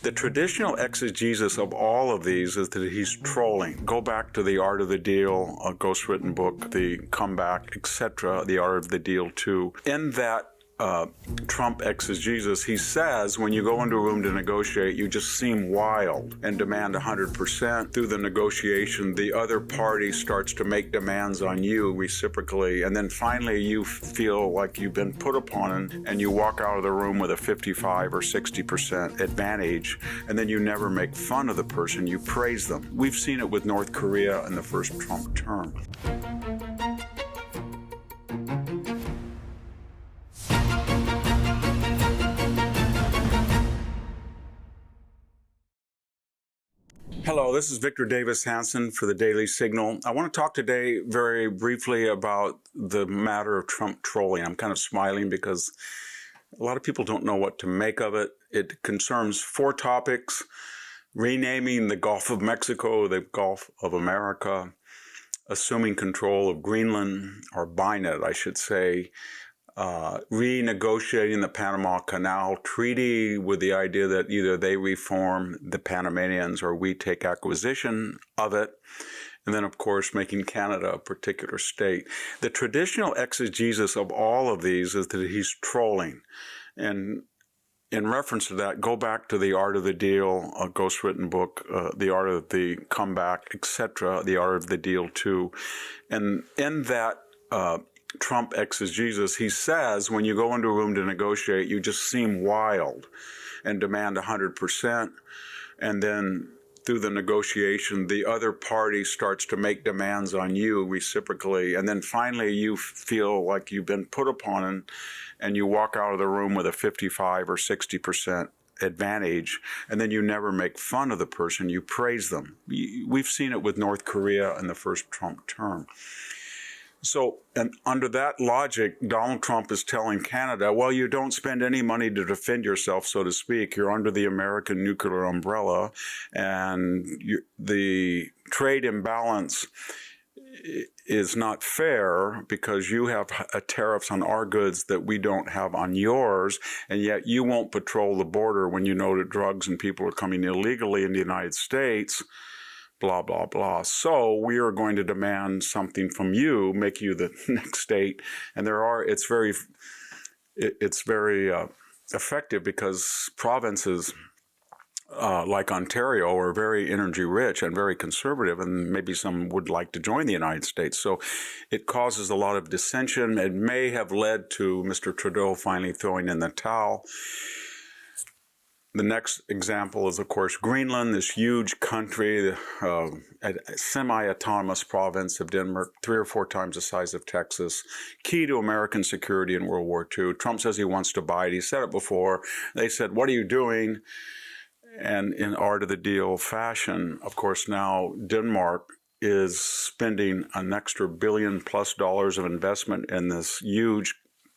The traditional exegesis of all of these is that he's trolling. Go back to The Art of the Deal, a ghostwritten book, The Comeback, etc., The Art of the Deal 2. In that Trump exegesis, he says when you go into a room to negotiate, you just seem wild and demand 100%. Through the negotiation, the other party starts to make demands on you reciprocally, and then finally you feel like you've been put upon and you walk out of the room with a 55 or 60% advantage, and then you never make fun of the person, you praise them. We've seen it with North Korea in the first Trump term. Hello, this is Victor Davis Hanson for the Daily Signal. I want to talk today very briefly about the matter of Trump trolling. I'm kind of smiling because a lot of people don't know what to make of it. It concerns four topics: renaming the Gulf of Mexico the Gulf of America, assuming control of Greenland, or buying it, I should say, renegotiating the Panama Canal Treaty with the idea that either they reform the Panamanians or we take acquisition of it. And then, of course, making Canada a particular state. The traditional exegesis of all of these is that he's trolling. And in reference to that, go back to The Art of the Deal, a ghostwritten book, The Art of the Comeback, etc., The Art of the Deal 2. And in that Trump exegesis, he says when you go into a room to negotiate, you just seem wild and demand 100%. And then through the negotiation, the other party starts to make demands on you reciprocally. And then finally, you feel like you've been put upon and you walk out of the room with a 55 or 60% advantage, and then you never make fun of the person, you praise them. We've seen it with North Korea in the first Trump term. So, and under that logic, Donald Trump is telling Canada, well, you don't spend any money to defend yourself, so to speak. You're under the American nuclear umbrella, and the trade imbalance is not fair because you have tariffs on our goods that we don't have on yours, and yet you won't patrol the border when you know that drugs and people are coming illegally in the United States. Blah, blah, blah. So we are going to demand something from you, make you the next state. And it's very effective because provinces like Ontario are very energy rich and very conservative, and maybe some would like to join the United States. So it causes a lot of dissension. It may have led to Mr. Trudeau finally throwing in the towel. The next example is, of course, Greenland, this huge country, a semi-autonomous province of Denmark, 3 or 4 times the size of Texas, key to American security in World War II. Trump says he wants to buy it. He said it before. They said, what are you doing? And in Art of the Deal fashion, of course, now Denmark is spending an extra $1 billion+ of investment in this huge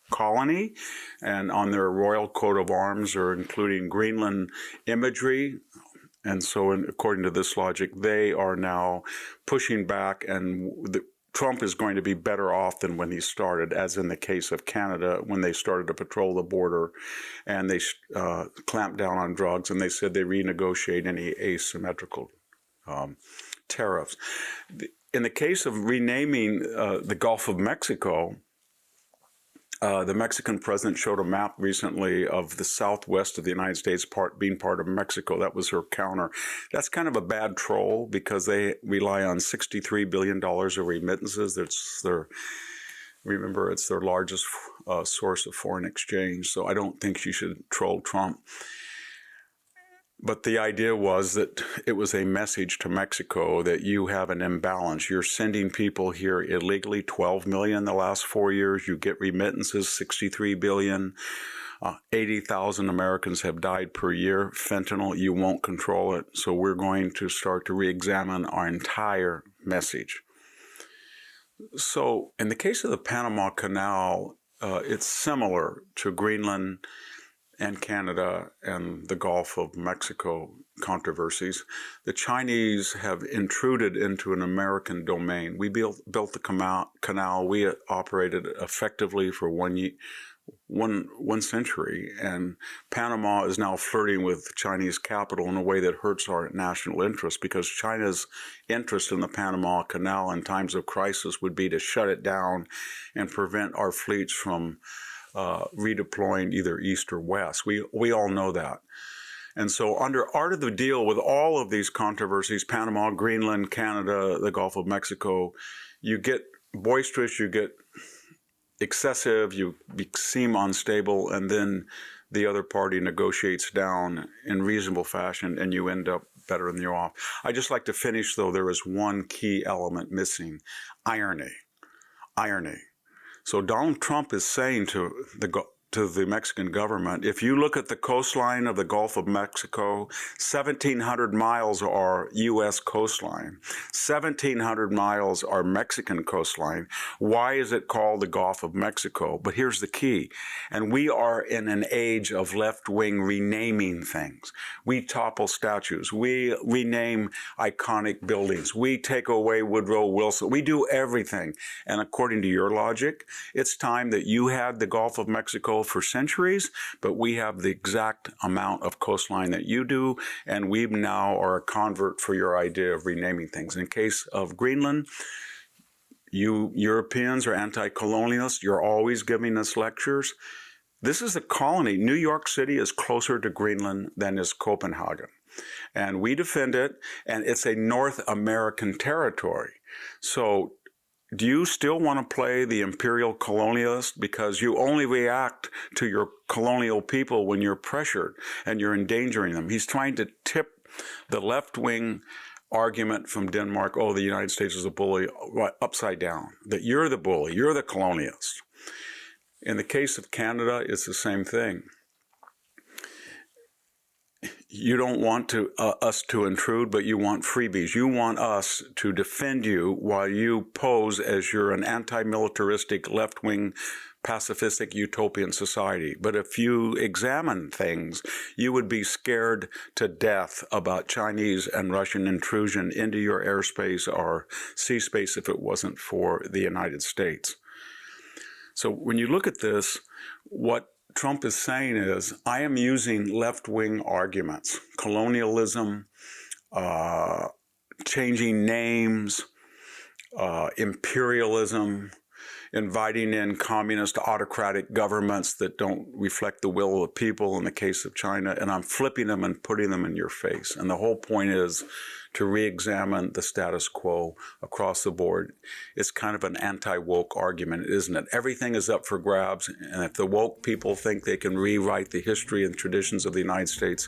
colony, and on their royal coat of arms are including Greenland imagery. And so according to this logic, they are now pushing back, and Trump is going to be better off than when he started, as in the case of Canada, when they started to patrol the border and they clamped down on drugs, and they said they renegotiate any asymmetrical tariffs. In the case of renaming the Gulf of Mexico, the Mexican president showed a map recently of the southwest of the United States being part of Mexico. That was her counter. That's kind of a bad troll because they rely on $63 billion of remittances. Remember, it's their largest source of foreign exchange. So I don't think she should troll Trump. But the idea was that it was a message to Mexico that you have an imbalance. You're sending people here illegally, 12 million the last 4 years. You get remittances, 63 billion. 80,000 Americans have died per year. Fentanyl, you won't control it. So we're going to start to re-examine our entire message. So in the case of the Panama Canal, it's similar to Greenland and Canada and the Gulf of Mexico controversies. The Chinese have intruded into an American domain. We built the canal. We operated effectively for one century, and Panama is now flirting with Chinese capital in a way that hurts our national interest, because China's interest in the Panama Canal in times of crisis would be to shut it down and prevent our fleets from redeploying either east or west. We all know that. And so under Art of the Deal, with all of these controversies, Panama, Greenland, Canada, the Gulf of Mexico, you get boisterous, you get excessive, you seem unstable, and then the other party negotiates down in reasonable fashion, and you end up better than you're off. I just like to finish, though, there is one key element missing: irony. Irony. So Donald Trump is saying to the Mexican government, if you look at the coastline of the Gulf of Mexico, 1,700 miles are U.S. coastline. 1,700 miles are Mexican coastline. Why is it called the Gulf of Mexico? But here's the key. And we are in an age of left-wing renaming things. We topple statues. We rename iconic buildings. We take away Woodrow Wilson. We do everything. And according to your logic, it's time that you had the Gulf of Mexico for centuries, but we have the exact amount of coastline that you do, and we now are a convert for your idea of renaming things. In case of Greenland, you Europeans are anti-colonialists. You're always giving us lectures. This is a colony. New York City is closer to Greenland than is Copenhagen. And we defend it, and it's a North American territory. So do you still want to play the imperial colonialist? Because you only react to your colonial people when you're pressured and you're endangering them. He's trying to tip the left-wing argument from Denmark, oh, the United States is a bully, upside down, that you're the bully, you're the colonialist. In the case of Canada, it's the same thing. You don't want us to intrude, but you want freebies. You want us to defend you while you pose as you're an anti-militaristic, left-wing, pacifistic, utopian society. But if you examine things, you would be scared to death about Chinese and Russian intrusion into your airspace or sea space if it wasn't for the United States. So when you look at this, what Trump is saying is, I am using left-wing arguments, colonialism, changing names, imperialism, inviting in communist autocratic governments that don't reflect the will of the people in the case of China, and I'm flipping them and putting them in your face. And the whole point is to re-examine the status quo across the board. It's kind of an anti-woke argument, isn't it? Everything is up for grabs, and if the woke people think they can rewrite the history and traditions of the United States,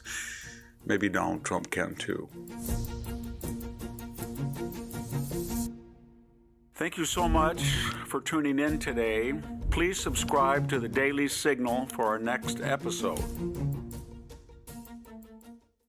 maybe Donald Trump can too. Thank you so much for tuning in today. Please subscribe to the Daily Signal for our next episode.